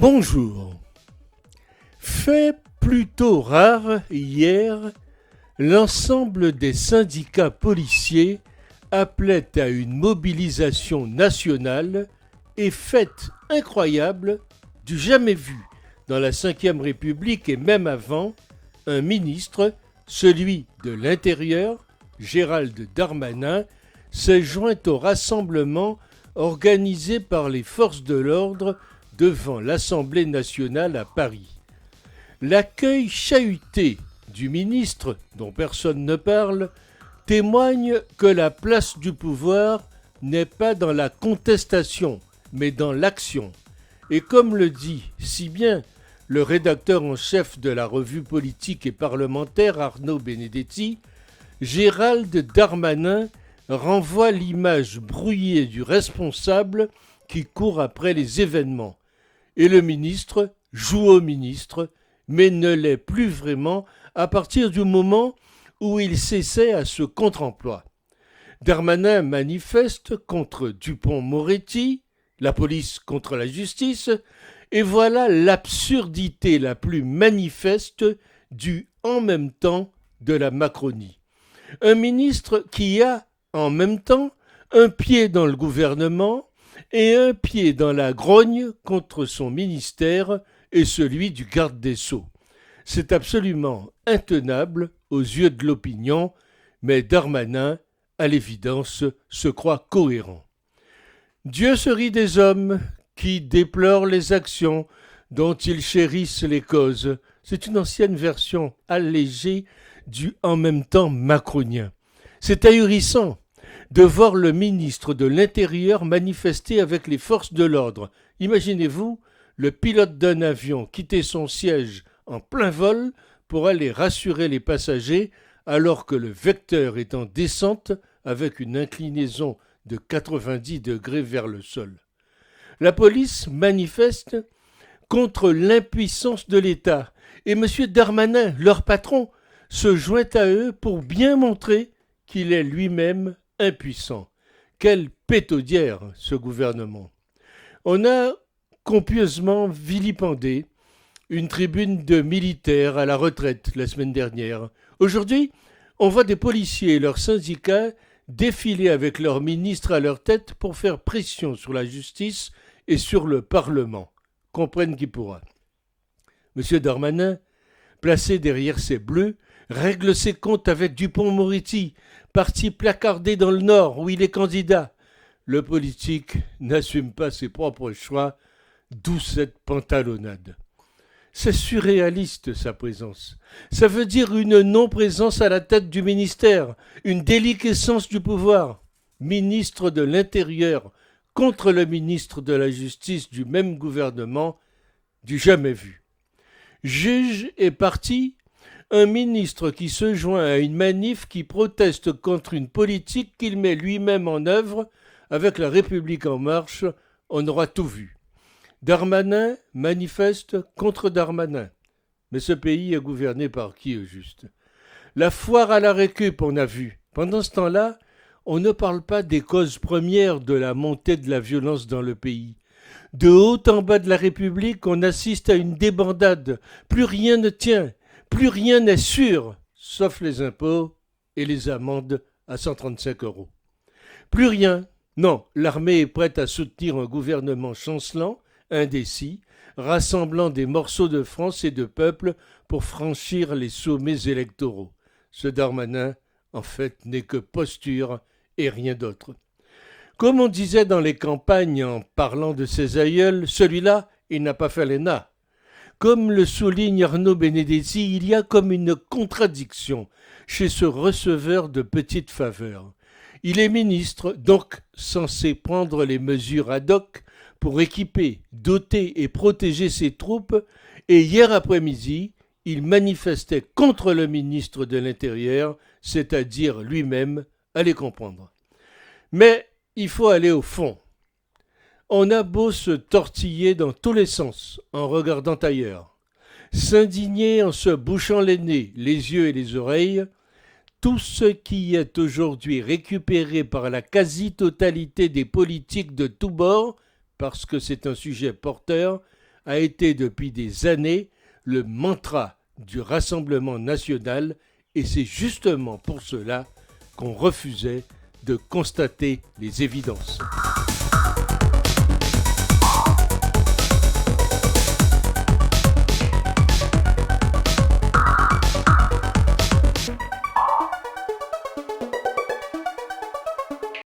Bonjour. Fait plutôt rare hier, l'ensemble des syndicats policiers appelaient à une mobilisation nationale et fait incroyable du jamais vu dans la Ve République et même avant, un ministre, celui de l'Intérieur, Gérald Darmanin, s'est joint au rassemblement organisé par les forces de l'ordre devant l'Assemblée nationale à Paris. L'accueil chahuté du ministre, dont personne ne parle, témoigne que la place du pouvoir n'est pas dans la contestation, mais dans l'action. Et comme le dit si bien le rédacteur en chef de la revue politique et parlementaire Arnaud Benedetti, Gérald Darmanin renvoie l'image brouillée du responsable qui court après les événements. Et le ministre joue au ministre, mais ne l'est plus vraiment à partir du moment où il s'essaie à ce contre-emploi. Darmanin manifeste contre Dupond-Moretti, la police contre la justice, et voilà l'absurdité la plus manifeste du « en même temps » de la Macronie. Un ministre qui a, en même temps, un pied dans le gouvernement et un pied dans la grogne contre son ministère et celui du garde des Sceaux. C'est absolument intenable aux yeux de l'opinion, mais Darmanin, à l'évidence, se croit cohérent. Dieu se rit des hommes qui déplorent les actions dont ils chérissent les causes. C'est une ancienne version allégée du « en même temps » macronien. C'est ahurissant de voir le ministre de l'Intérieur manifester avec les forces de l'ordre. Imaginez-vous le pilote d'un avion quitter son siège en plein vol pour aller rassurer les passagers alors que le vecteur est en descente avec une inclinaison de 90 degrés vers le sol. La police manifeste contre l'impuissance de l'État et M. Darmanin, leur patron, se joint à eux pour bien montrer qu'il est lui-même impuissant. Quelle pétaudière, ce gouvernement. On a copieusement vilipendé une tribune de militaires à la retraite la semaine dernière. Aujourd'hui, on voit des policiers et leurs syndicats défiler avec leurs ministres à leur tête pour faire pression sur la justice et sur le Parlement. Comprenne qui pourra. M. Darmanin, placé derrière ses bleus, règle ses comptes avec Dupond-Moretti, parti placardé dans le Nord où il est candidat. Le politique n'assume pas ses propres choix, d'où cette pantalonnade. C'est surréaliste sa présence. Ça veut dire une non-présence à la tête du ministère, une déliquescence du pouvoir. Ministre de l'Intérieur contre le ministre de la Justice du même gouvernement, du jamais vu. Juge et parti, un ministre qui se joint à une manif qui proteste contre une politique qu'il met lui-même en œuvre avec la République en marche, on aura tout vu. Darmanin manifeste contre Darmanin. Mais ce pays est gouverné par qui au juste? La foire à la récup, on a vu. Pendant ce temps-là, on ne parle pas des causes premières de la montée de la violence dans le pays. De haut en bas de la République, on assiste à une débandade. Plus rien ne tient, plus rien n'est sûr, sauf les impôts et les amendes à 135 €. Plus rien. Non, l'armée est prête à soutenir un gouvernement chancelant, indécis, rassemblant des morceaux de France et de peuple pour franchir les sommets électoraux. Ce Darmanin, en fait, n'est que posture et rien d'autre. Comme on disait dans les campagnes en parlant de ses aïeuls, celui-là, il n'a pas fait l'ENA. Comme le souligne Arnaud Benedetti, il y a comme une contradiction chez ce receveur de petites faveurs. Il est ministre, donc censé prendre les mesures ad hoc pour équiper, doter et protéger ses troupes, et hier après-midi, il manifestait contre le ministre de l'Intérieur, c'est-à-dire lui-même, allez comprendre. Mais il faut aller au fond. On a beau se tortiller dans tous les sens en regardant ailleurs, s'indigner en se bouchant les nez, les yeux et les oreilles, tout ce qui est aujourd'hui récupéré par la quasi-totalité des politiques de tous bords, parce que c'est un sujet porteur, a été depuis des années le mantra du Rassemblement national et c'est justement pour cela qu'on refusait de constater les évidences.